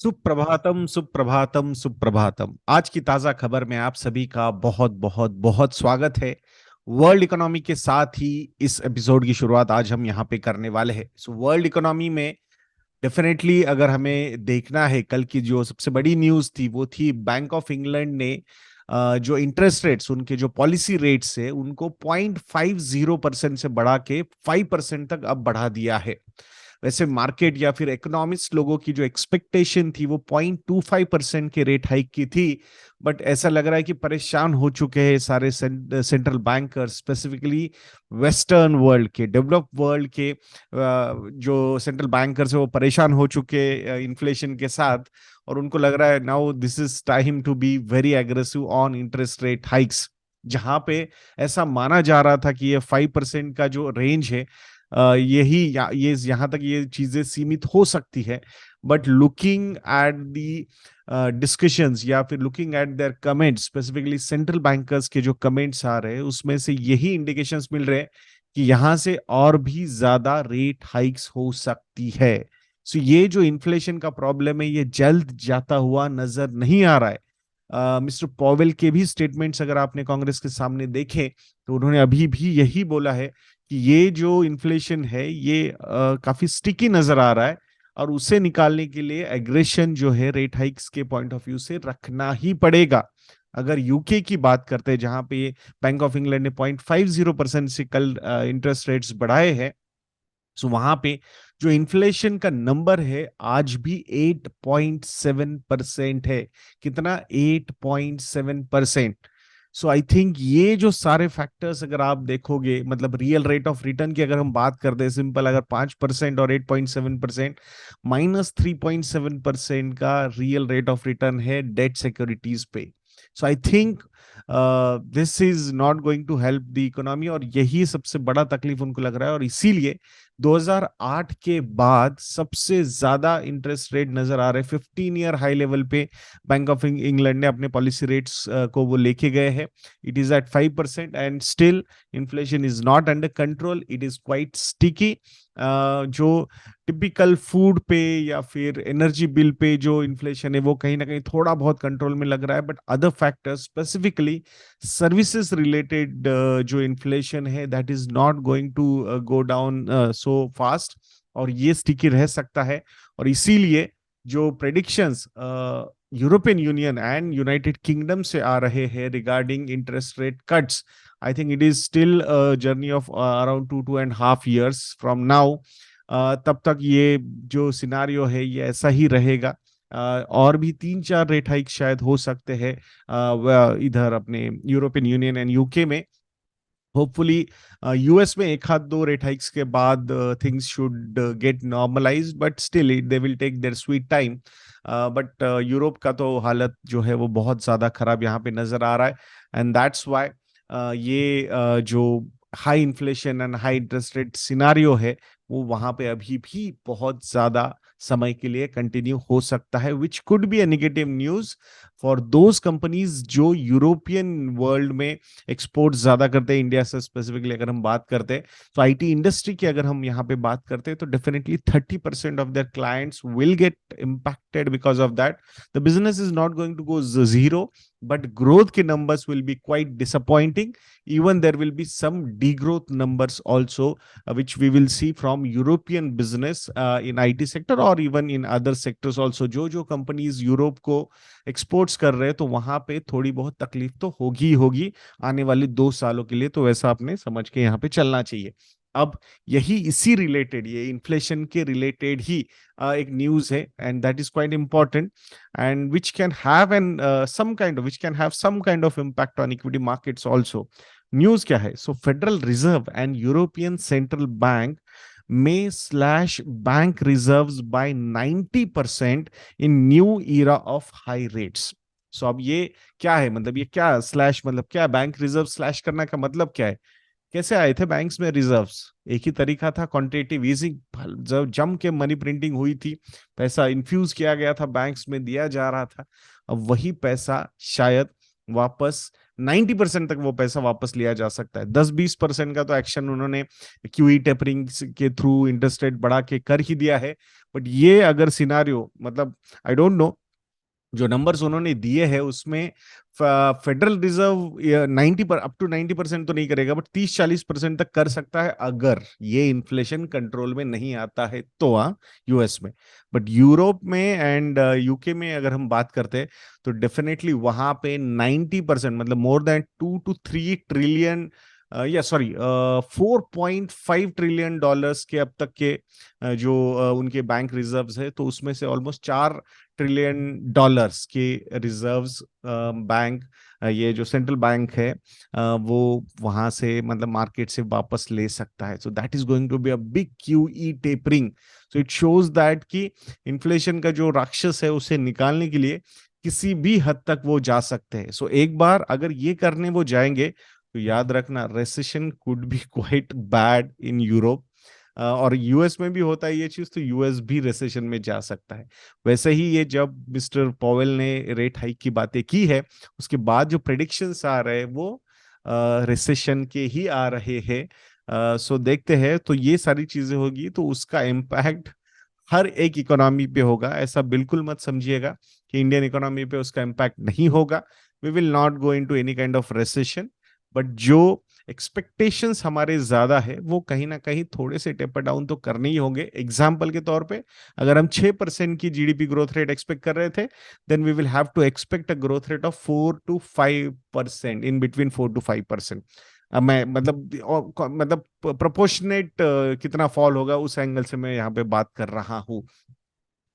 सुप्रभातम सुप्रभातम सुप्रभातम। आज की ताजा खबर में आप सभी का बहुत बहुत बहुत स्वागत है। वर्ल्ड इकोनॉमी के साथ ही इस एपिसोड की शुरुआत आज हम यहाँ पे करने वाले हैं। वर्ल्ड इकोनॉमी में डेफिनेटली अगर हमें देखना है, कल की जो सबसे बड़ी न्यूज थी वो थी बैंक ऑफ इंग्लैंड ने जो इंटरेस्ट रेट्स, उनके जो पॉलिसी रेट्स है उनको 0.50% से बढ़ा के 5% तक अब बढ़ा दिया है। वैसे मार्केट या फिर इकोनॉमिस्ट लोगों की जो एक्सपेक्टेशन थी वो 0.25% के रेट हाइक की थी। बट ऐसा लग रहा है कि परेशान हो चुके हैं सारे central banker, specifically western world के, डेवलप्ड वर्ल्ड के जो सेंट्रल बैंकर्स है वो परेशान हो चुके इन्फ्लेशन के साथ। और उनको लग रहा है now this is time to be very aggressive on interest rate hikes. जहां पे ऐसा माना जा रहा था कि ये 5% का जो रेंज है, ये यहाँ तक ये चीजें सीमित हो सकती है। But looking at the discussions या फिर looking at there comments, specifically central bankers के जो कमेंट्स आ रहे हैं उसमें से यही इंडिकेशंस मिल रहे हैं कि यहाँ से और भी ज्यादा रेट हाइक्स हो सकती है। सो ये जो इन्फ्लेशन का प्रॉब्लम है ये जल्द जाता हुआ नजर नहीं आ रहा है। मिस्टर पॉवेल के भी स्टेटमेंट्स अगर आपने कांग्रेस के सामने देखे तो उन्होंने अभी भी यही बोला है कि ये जो इन्फ्लेशन है ये काफी स्टिकी नजर आ रहा है और उसे निकालने के लिए एग्रेशन जो है रेट हाइक्स के पॉइंट ऑफ व्यू से रखना ही पड़ेगा। अगर यूके की बात करते हैं जहां पे बैंक ऑफ इंग्लैंड ने 0.50% से कल इंटरेस्ट रेट्स बढ़ाए हैं, सो वहां पे जो इन्फ्लेशन का नंबर है आज भी 8.7% है। कितना? 8.7%। सो आई थिंक ये जो सारे फैक्टर्स अगर आप देखोगे, मतलब रियल रेट ऑफ रिटर्न की अगर हम बात करते हैं सिंपल, अगर 5% और 8.7%, -3.7% का रियल रेट ऑफ रिटर्न है डेट सिक्योरिटीज पे। So I think this is not going to help the economy, और यही सबसे बड़ा तकलीफ उनको लग रहा है। और इसीलिए 2008 के बाद सबसे ज्यादा इंटरेस्ट रेट नजर आ रहे हैं 15 ईयर हाई लेवल पे। बैंक ऑफ इंग्लैंड ने अपने पॉलिसी रेट्स को वो लेके गए हैं। It is at 5% and still inflation is not under control, it is quite sticky. जो टिपिकल फूड पे या फिर एनर्जी बिल पे जो इन्फ्लेशन है वो कहीं ना कहीं थोड़ा बहुत कंट्रोल में लग रहा है, but other factors specifically services related जो इन्फ्लेशन है that is not going to go down so fast, और ये स्टिकी रह सकता है। और इसीलिए जो predictions European Union and United Kingdom से आ रहे हैं regarding interest rate cuts, I think it is still journey of around 2.5 years from now. तब तक ये जो सिनारियो है ये ऐसा ही रहेगा। और भी 3-4 रेट हाइक शायद हो सकते हैं इधर अपने यूरोपियन यूनियन एंड यूके में। होपफुली यूएस में एक हाथ दो रेट हाइक्स के बाद things should get normalised, but still they will take their sweet time. But Europe का तो हालत जो है वो बहुत ज्यादा खराब यहाँ पे नजर आ रहा है। एंड दैट्स व्हाई ये जो high inflation and high interest rate scenario है वो वहां पे अभी भी बहुत ज्यादा समय के लिए कंटिन्यू हो सकता है, which could be a negative news for those companies जो यूरोपियन वर्ल्ड में एक्सपोर्ट ज्यादा करते हैं। इंडिया से स्पेसिफिकली अगर हम बात करते हैं तो आईटी इंडस्ट्री की अगर हम यहाँ पे बात करते हैं तो definitely 30% of their clients will get impacted because of that. The business is not going to go zero, but growth के numbers will be quite disappointing. Even there will be some degrowth numbers also, which we will see from European business in IT sector or even in other sectors also. जो companies Europe को exports कर रहे हैं तो वहां पे थोड़ी बहुत तकलीफ तो होगी ही होगी आने वाले 2 सालों के लिए, तो वैसा आपने समझ के यहाँ पे चलना चाहिए। अब यही इसी रिलेटेड, ये इन्फ्लेशन के रिलेटेड ही एक न्यूज है and that is quite important and which can have an some kind of which can have some kind of impact on equity markets also. News क्या है? So Federal Reserve and European Central Bank may slash bank reserves by 90% in new era of high rates. So अब ये क्या है? मतलब ये क्या slash, मतलब क्या बैंक रिजर्व स्लैश करने का मतलब क्या है? कैसे आए थे बैंक्स में रिजर्व्स? एक ही तरीका था, क्वांटिटेटिव ईजिंग। जब जम के मनी प्रिंटिंग हुई थी, पैसा इन्फ्यूज किया गया था, बैंक्स में दिया जा रहा था। अब वही पैसा शायद वापस 90% तक वो पैसा वापस लिया जा सकता है। 10-20% का तो एक्शन उन्होंने क्यूई टेपरिंग के थ्रू इंटरेस्ट रेट बढ़ा के कर ही दिया है। बट ये अगर सिनारियो, मतलब आई डोंट नो, जो नंबर्स उन्होंने दिए हैं उसमें फेडरल रिजर्व 90 पर अप टू 90% तो नहीं करेगा, बट 30-40% तक कर सकता है अगर ये इन्फ्लेशन कंट्रोल में नहीं आता है तो, यूएस में। बट यूरोप में एंड यूके में अगर हम बात करते हैं तो डेफिनेटली वहां पे 90%, मतलब मोर देन 2 to 3 ट्रिलियन, या सॉरी 4.5 ट्रिलियन डॉलर्स के अब तक के जो उनके बैंक रिजर्व्स है, तो उसमें से ऑलमोस्ट 4 ट्रिलियन डॉलर्स के रिजर्व्स बैंक, ये जो सेंट्रल बैंक है, वो वहां से, मतलब मार्केट से वापस ले सकता है। So that is going to be a big QE tapering. So it shows that कि इन्फ्लेशन का जो राक्षस है उसे निकालने के लिए किसी भी हद तक वो जा सकते हैं। सो एक बार अगर ये करने वो जाएंगे तो याद रखना, recession could be quite bad in Europe. और यूएस में भी होता है ये चीज, तो यूएस भी रिसेशन में जा सकता है। वैसे ही ये जब मिस्टर पॉवेल ने रेट हाइक की बातें की है, उसके बाद जो प्रेडिक्शंस आ रहे हैं वो रिसेशन के ही आ रहे हैं। सो देखते हैं, तो ये सारी चीजें होगी तो उसका इम्पैक्ट हर एक इकोनॉमी पे होगा। ऐसा बिल्कुल मत समझिएगा कि इंडियन इकोनॉमी पे उसका इम्पैक्ट नहीं होगा। We will not go into any kind of recession, but जो एक्सपेक्टेशंस हमारे ज्यादा है वो कहीं ना कहीं थोड़े से टेपर डाउन तो करने ही होंगे। एग्जाम्पल के तौर पे, अगर हम 6% की जीडीपी ग्रोथ रेट एक्सपेक्ट कर रहे थे, then we will have to expect a growth rate of 4 to 5%, in between 4 to 5%। अब मैं मतलब प्रोपोर्शनेट कितना फॉल होगा उस एंगल से मैं यहाँ पे बात कर रहा हूँ।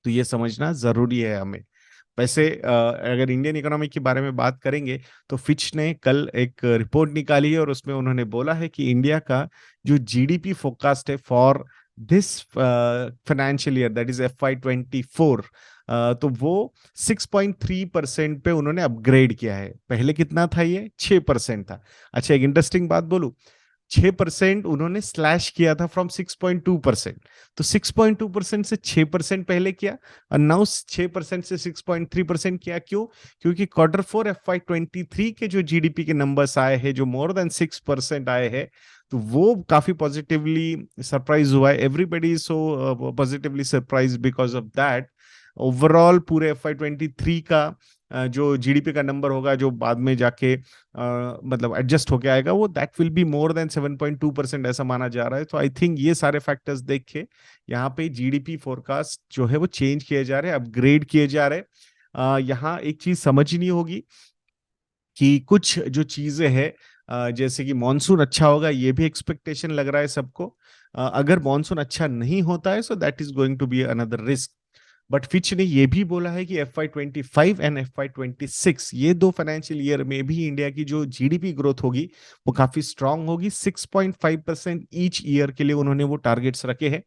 तो ये समझना जरूरी है हमें। वैसे अगर इंडियन इकोनॉमी के बारे में बात करेंगे तो फिच ने कल एक रिपोर्ट निकाली है और उसमें उन्होंने बोला है कि इंडिया का जो जीडीपी फोरकास्ट है for this financial year, that is FY24, तो वो 6.3% पे उन्होंने अपग्रेड किया है। पहले कितना था? ये 6% था। अच्छा, एक इंटरेस्टिंग बात बोलूं, 6% उन्होंने स्लैश किया था फ्रॉम 6.2%। तो 6.2% से 6% पहले किया, और नाउ 6% से 6.3% किया। क्यों? क्योंकि Q4 FY23 के जो जीडीपी के नंबर्स आए हैं, जो मोर देन 6% आए हैं, तो वो काफी पॉजिटिवली सरप्राइज हुआ है। Everybody is so positively surprise because of that. Overall पूरे FY23 का जो जीडीपी का नंबर होगा, जो बाद में जाके मतलब एडजस्ट होके आएगा, वो that will be more than 7.2%, ऐसा माना जा रहा है। तो आई थिंक ये सारे फैक्टर्स देख के यहाँ पे जीडीपी फोरकास्ट जो है वो चेंज किए जा रहे हैं, अपग्रेड किए जा रहे हैं। यहाँ एक चीज समझनी होगी कि कुछ जो चीजें हैं, जैसे कि मॉनसून अच्छा होगा, ये भी एक्सपेक्टेशन लग रहा है सबको। अगर मॉनसून अच्छा नहीं होता है, so that is going to be another risk. But Fitch ने यह भी बोला है कि FY25 एंड FY26, ये दो फाइनेंशियल ईयर में भी इंडिया की जो जीडीपी ग्रोथ होगी वो काफी स्ट्रांग होगी। 6.5% ईच ईयर के लिए उन्होंने वो टारगेट्स रखे हैं।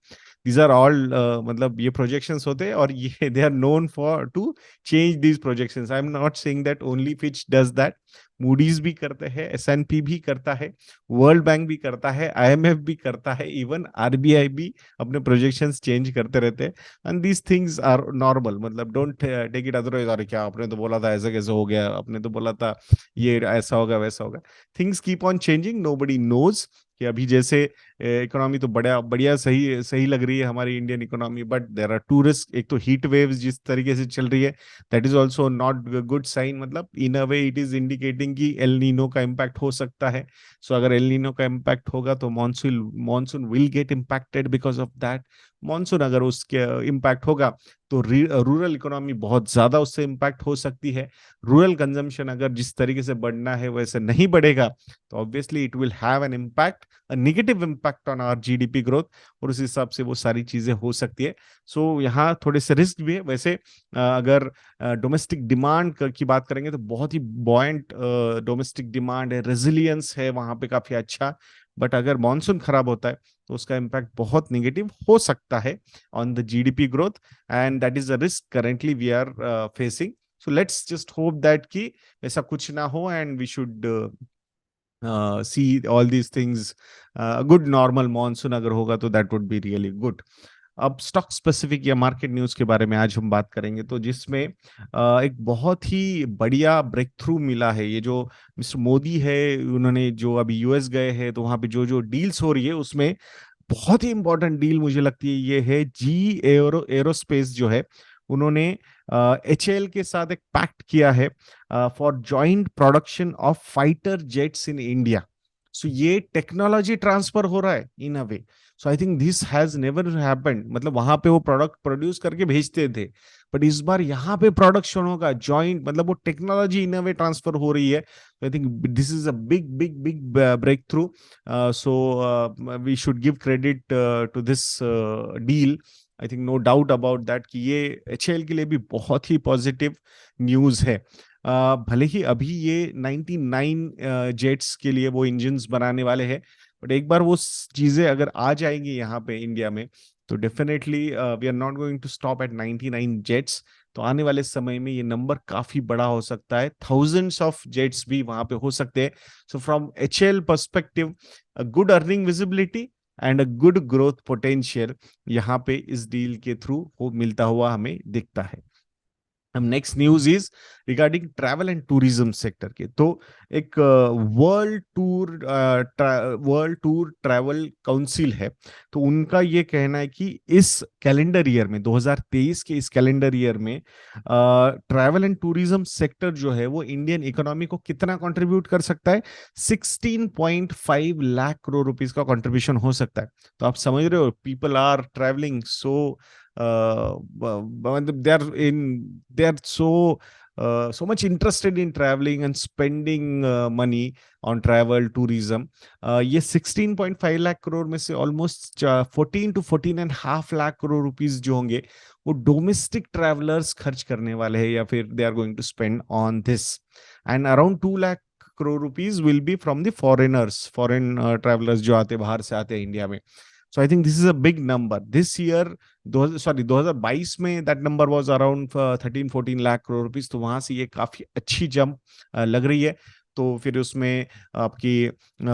दीज आर ऑल, मतलब ये प्रोजेक्शंस होते हैं और ये they are known for to change these projections. I am not saying that only Fitch does that. Moody's भी करते हैं, S&P भी करता है, वर्ल्ड बैंक भी करता है, IMF भी करता है, इवन RBI भी अपने प्रोजेक्शंस चेंज करते रहते हैं। And these things are normal, मतलब डोंट टेक इट अदरवाइज, अरे क्या आपने तो बोला था ऐसे कैसे हो गया, आपने तो बोला था ये ऐसा होगा वैसा होगा। Things keep on changing, nobody knows कि अभी जैसे इकोनॉमी तो बढ़िया बढ़िया सही सही लग रही है हमारी Indian economy, but there are two risk. एक तो हीट वेव्स जिस तरीके से चल रही है, that is also not good sign. मतलब in a way it is indicating कि एल नीनो का इम्पैक्ट हो सकता है। सो अगर एल नीनो का इम्पैक्ट होगा तो monsoon will get impacted because of that. Monsoon अगर उसके इम्पैक्ट होगा तो रूरल इकोनॉमी बहुत ज्यादा उससे इम्पैक्ट हो सकती है। रूरल कंजम्पशन अगर जिस तरीके से बढ़ना है वैसे नहीं बढ़ेगा, तो obviously it will have an impact, a negative impact on our GDP growth, और उस हिसाब से वो सारी चीजें हो सकती है। सो यहाँ थोड़े से रिस्क भी है। वैसे अगर डोमेस्टिक डिमांड की बात करेंगे तो बहुत ही बॉयंट डोमेस्टिक डिमांड है, रेजिलियंस है वहां पे काफी अच्छा। बट अगर मॉनसून खराब होता है तो उसका इम्पैक्ट बहुत निगेटिव हो सकता है on the GDP growth, and that is the risk currently we are facing. So let's just hope that कि ऐसा कुछ ना हो, and we should see all these things, good normal monsoon अगर होगा तो that would be really good. अब stock specific या मार्केट न्यूज के बारे में आज हम बात करेंगे, तो जिसमें एक बहुत ही बढ़िया ब्रेक थ्रू मिला है। ये जो मिस्टर मोदी है, उन्होंने जो अभी यूएस गए हैं, तो वहां पे जो जो डील्स हो रही है उसमें बहुत ही इंपॉर्टेंट डील मुझे लगती है ये है जी एरोस्पेस जो है, उन्होंने एचएएल के साथ एक पैक्ट किया है for joint production of fighter jets in India. So ये टेक्नोलॉजी ट्रांसफर हो रहा है in a way. So I think this has never happened. मतलब वहां पे वो प्रोडक्ट प्रोड्यूस करके भेजते थे, बट इस बार यहाँ पे प्रोडक्शन होगा जॉइंट, मतलब वो technology in a way transfer हो रही है। I think this is a big big big breakthrough. So we should give credit to this deal. I think no doubt about that कि ये HAL के लिए भी बहुत ही पॉजिटिव न्यूज है। भले ही अभी ये 99 जेट्स के लिए वो इंजन्स बनाने वाले हैं, बट एक बार वो चीजें अगर आ जाएंगी यहाँ पे इंडिया में, तो definitely we are not going to stop at 99 jets. तो आने वाले समय में ये नंबर काफी बड़ा हो सकता है, थाउजेंड्स ऑफ जेट्स भी वहां पे हो सकते हैं। So from HAL perspective, a good earning visibility and a good growth potential यहाँ पे इस डील के थ्रू वो मिलता हुआ हमें दिखता है। हम next news is regarding travel and tourism sector के। तो एक वर्ल्ड टूर ट्रैवल काउंसिल है, तो उनका ये कहना है कि इस कैलेंडर ईयर में 2023 के इस कैलेंडर ईयर में ट्रैवल एंड टूरिज्म सेक्टर जो है वो इंडियन इकोनॉमी को कितना कंट्रीब्यूट कर सकता है। 16.5 लाख करोड़ रुपीस का कंट्रीब्यूशन हो सकता है। तो आप समझ रहे हो, people are travelling so they are so much interested in traveling and spending money on travel tourism. ये 16.5 लाख करोड़ में से almost 14 to 14.5 lakh crore rupees जो होंगे वो डोमेस्टिक ट्रैवलर्स खर्च करने वाले हैं, या फिर they are going to spend on this. And around 2 lakh crore rupees will be from the foreign travellers जो आते बाहर से आते हैं इंडिया में। So I think this is a big number. This year, 2022 में that number was around 13-14 lakh crore rupees. तो वहां से ये काफी अच्छी जंप लग रही है। तो फिर उसमें आपकी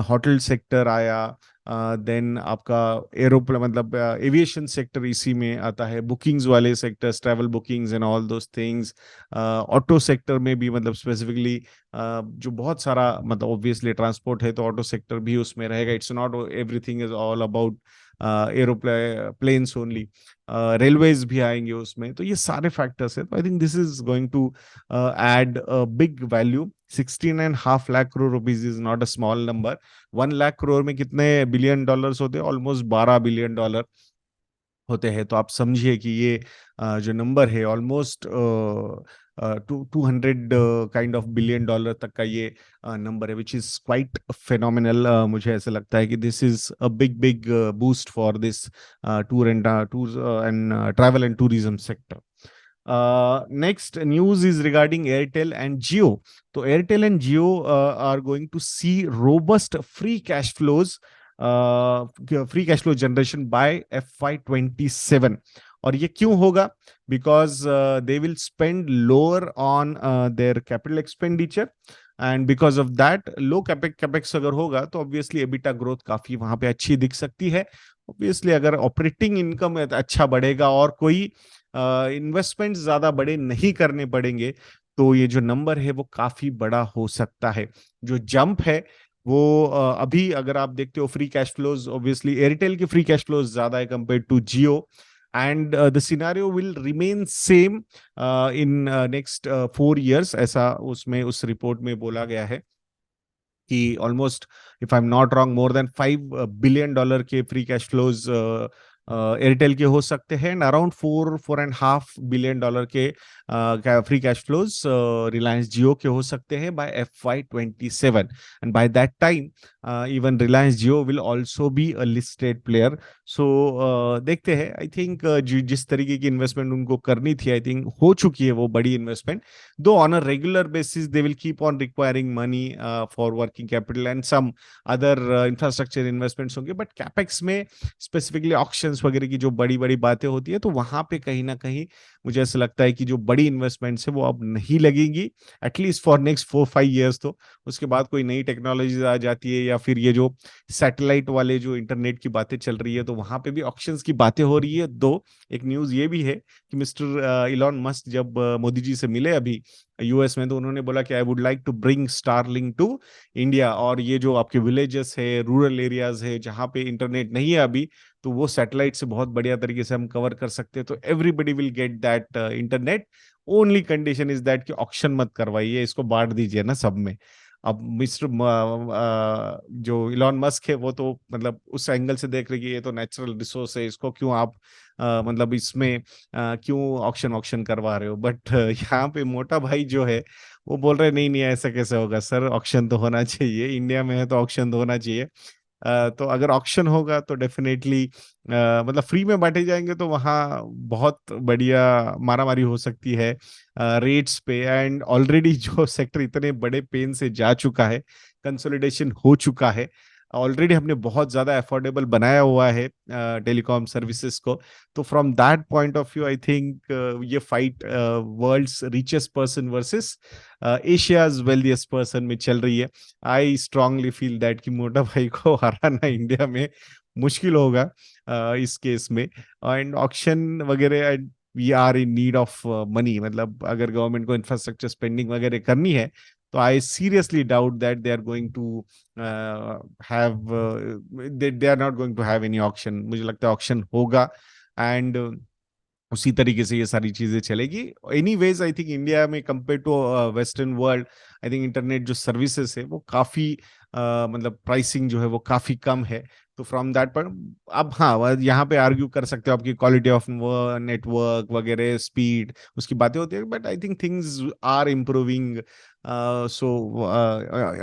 होटल सेक्टर आया, देन आपका एरोप्लेन मतलब एविएशन सेक्टर इसी में आता है, बुकिंग्स वाले sectors, travel bookings and all those things. Auto sector में भी मतलब स्पेसिफिकली जो बहुत सारा मतलब ऑब्वियसली ट्रांसपोर्ट है, तो ऑटो सेक्टर भी उसमें रहेगा। It's not everything is all about aeroplanes only, railways भी आएंगे उसमें। तो ये सारे फैक्टर्स है, तो I think this is going to add big value. 16.5 lakh crore rupees is not a small number. 1 lakh crore में कितने बिलियन डॉलर्स होते हैं? ऑलमोस्ट 12 बिलियन डॉलर होते हैं। तो आप समझिए कि ये जो नंबर है almost 200 kind of billion dollar तक का ये नंबर है, विच इज क्वाइट फेनोमिनल। मुझे ऐसा लगता है कि this is a big big boost for this tour and travel and tourism sector. Next news is regarding Airtel and Jio. So Airtel and Jio are going to see robust free cash flows, free cash flow generation by FY27. और ये क्यों होगा? Because they will spend lower on their capital expenditure, and because of that low capex अगर होगा तो obviously EBITDA growth काफी वहां पे अच्छी दिख सकती है। ऑब्वियसली अगर ऑपरेटिंग इनकम अच्छा बढ़ेगा और कोई इन्वेस्टमेंट ज्यादा बड़े नहीं करने पड़ेंगे, तो ये जो नंबर है वो काफी बड़ा हो सकता है। जो जंप है वो अभी अगर आप देखते हो free cash flows, obviously Airtel के फ्री कैश फ्लोज ज्यादा है compare to Jio, and the scenario will remain same in next 4 years, ऐसा उसमें उस रिपोर्ट में बोला गया है कि almost if I am not wrong more than $5 billion के फ्री कैश फ्लोज एयरटेल के हो सकते हैं, एंड अराउंड 4.5 billion के free cash flows Reliance Jio के हो सकते हैं by FY27। And by that time even Reliance Jio will also be a listed player. So देखते हैं। आई थिंक जिस तरीके की इन्वेस्टमेंट उनको करनी थी, आई थिंक हो चुकी है वो बड़ी investment. Though on a regular basis they will keep on requiring money for working capital and some other infrastructure investments होंगे, बट कैपेक्स में स्पेसिफिकली ऑक्शन ऑक्शंस वगैरह की जो बड़ी बड़ी बातें होती है, तो वहां पे कहीं ना कहीं मुझे ऐसा लगता है कि जो बड़ी इन्वेस्टमेंट्स है वो अब नहीं लगेंगी, एटलीस्ट फॉर नेक्स्ट 4-5 ईयर्स। तो उसके बाद कोई नई टेक्नोलॉजी आ जाती है, या फिर ये जो सैटेलाइट वाले जो इंटरनेट की बातें चल रही है, तो वहां पे भी ऑक्शंस की बातें हो रही है। दो एक न्यूज ये भी है कि मिस्टर इलॉन मस्क जब मोदी जी से मिले अभी यूएस में, तो उन्होंने बोला कि I would like to bring Starlink to India, और ये जो आपके विलेजेस है, रूरल एरियाज है जहाँ पे इंटरनेट नहीं है अभी, तो वो सैटेलाइट से बहुत बढ़िया तरीके से हम कवर कर सकते हैं। तो everybody will get that internet. Only condition is that कि ऑक्शन मत करवाइए, इसको बांट दीजिए ना सब में। अब मिस्टर जो इलॉन मस्क है वो तो मतलब उस एंगल से देख रहे कि ये तो नेचुरल रिसोर्स है, इसको क्यों आप मतलब इसमें क्यों ऑक्शन ऑक्शन करवा रहे हो। बट यहाँ पे मोटा भाई जो है वो बोल रहे नहीं नहीं ऐसा कैसे होगा सर, ऑक्शन तो होना चाहिए, इंडिया में है तो ऑक्शन तो होना चाहिए। तो अगर ऑक्शन होगा तो डेफिनेटली मतलब फ्री में बांटे जाएंगे, तो वहाँ बहुत बढ़िया मारामारी हो सकती है रेट्स पे। एंड ऑलरेडी जो सेक्टर इतने बड़े पेन से जा चुका है, कंसोलिडेशन हो चुका है ऑलरेडी, हमने बहुत ज्यादा अफोर्डेबल बनाया हुआ है टेलीकॉम सर्विसेज को। तो from that point of view I think ये fight world's richest person versus Asia's wealthiest person में चल रही है। आई स्ट्रांगली फील दैट कि मोटा भाई को हराना इंडिया में मुश्किल होगा इस केस में। एंड ऑक्शन वगैरह, we are in need of money, मतलब अगर गवर्नमेंट को इंफ्रास्ट्रक्चर स्पेंडिंग वगैरह करनी है, तो I seriously doubt that they are going to have they are not going to have any auction. मुझे लगता है ऑक्शन होगा एंड उसी तरीके से ये सारी चीजें चलेगी। एनीवेज आई थिंक इंडिया में compare to western world, I think internet जो सर्विसेज है वो काफी मतलब प्राइसिंग जो है वो काफी कम है। तो फ्रॉम दैट पर अब हाँ यहाँ पे आर्ग्यू कर सकते हो आपकी क्वालिटी ऑफ नेटवर्क वगैरह, स्पीड, उसकी बातें होती है, but I think things are improving. So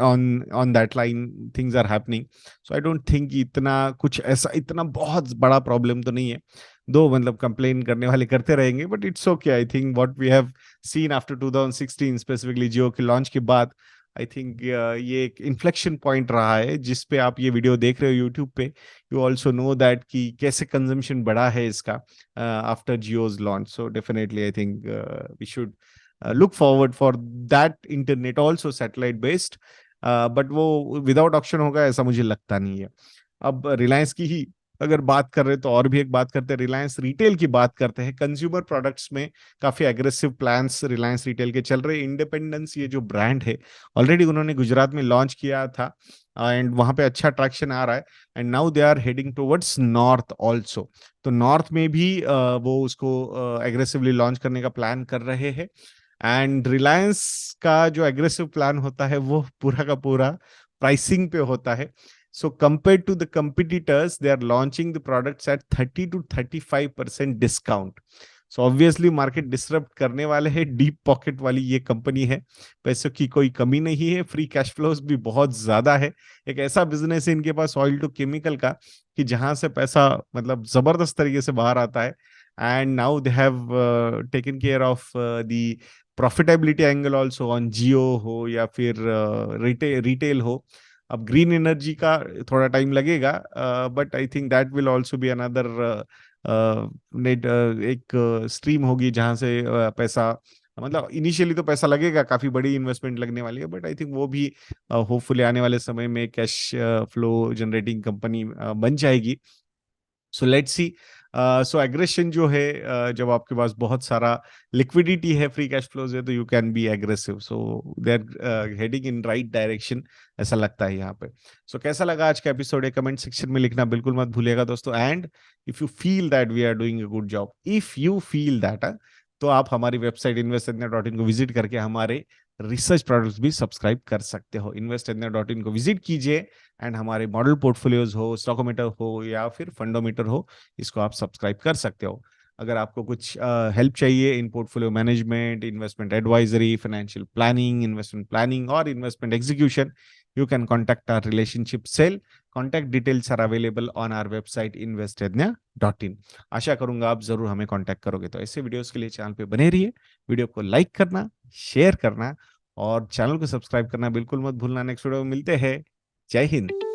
on that line things are happening. So I don't think इतना कुछ ऐसा इतना बहुत बड़ा प्रॉब्लम तो नहीं है। दो मतलब कंप्लेन करने वाले करते रहेंगे, but it's okay. I think what we have seen after 2016 specifically Jio के लॉन्च के बाद, आई थिंक ये एक इन्फ्लेक्शन पॉइंट रहा है जिस पे आप ये वीडियो देख रहे हो यूट्यूब पे। यू ऑल्सो नो दैट कि कैसे कंजम्पशन बढ़ा है इसका after Jio's launch. So definitely I think we should look forward for that internet also satellite based, but वो विदाउट ऑप्शन होगा ऐसा मुझे लगता नहीं है। अब रिलायंस की ही अगर बात कर रहे हैं तो और भी एक बात करते हैं, रिलायंस रिटेल की बात करते हैं। कंज्यूमर प्रोडक्ट्स में काफी एग्रेसिव प्लान्स रिलायंस रिटेल के चल रहे हैं। इंडिपेंडेंस ये जो ब्रांड है ऑलरेडी उन्होंने गुजरात में लॉन्च किया था एंड वहां पे अच्छा ट्रैक्शन आ रहा है। And now they are heading towards north also, तो नॉर्थ में भी वो उसको एग्रेसिवली लॉन्च करने का प्लान कर रहे हैं। एंड रिलायंस का जो एग्रेसिव प्लान होता है वो पूरा का पूरा प्राइसिंग पे होता है। So compare to the competitors they are launching the products at 30 to 35% discount. So obviously market disrupt करने वाले हैं, डीप पॉकेट वाली ये कंपनी है, पैसों की कोई कमी नहीं है, फ्री कैश फ्लोज भी बहुत ज्यादा है। एक ऐसा बिजनेस है इनके पास ऑयल टू केमिकल का कि जहां से पैसा मतलब जबरदस्त तरीके से बाहर आता है। And now they have taken care of the profitability angle also on Jio हो या फिर रिटेल हो। अब ग्रीन एनर्जी का थोड़ा टाइम लगेगा, but I think that will also be another net एक स्ट्रीम होगी जहां से पैसा मतलब इनिशियली तो पैसा लगेगा, काफी बड़ी इन्वेस्टमेंट लगने वाली है, बट आई थिंक वो भी होपफुली आने वाले समय में कैश फ्लो जनरेटिंग कंपनी बन जाएगी। So let's see. So aggression जो है जब आपके पास बहुत सारा लिक्विडिटी है, फ्री कैश फ्लोज है, तो you can be aggressive. So they are heading in right direction ऐसा लगता है यहाँ पे। सो कैसा लगा आज का एपिसोड है कमेंट सेक्शन में लिखना बिल्कुल मत भूलिएगा दोस्तों। And if you feel that we are doing a good job, if you feel that, तो आप हमारी वेबसाइट investindia.in को विजिट करके हमारे रिसर्च प्रोडक्ट्स भी सब्सक्राइब कर सकते हो। investindia.in को विजिट कीजिए एंड हमारे मॉडल पोर्टफोलियोज हो, स्टॉकोमीटर हो या फिर फंडोमीटर हो, इसको आप सब्सक्राइब कर सकते हो। अगर आपको कुछ हेल्प चाहिए in portfolio management, investment advisory, financial planning, investment planning और investment execution, you can contact our relationship cell. Contact details are available on our website investednya.in. आशा करूंगा आप जरूर हमें कांटेक्ट करोगे। तो ऐसे वीडियोस के लिए चैनल पे बने रहिए, वीडियो को लाइक करना, शेयर करना और चैनल को सब्सक्राइब करना बिल्कुल मत भूलना। नेक्स्ट वीडियो में मिलते हैं। जय हिंद।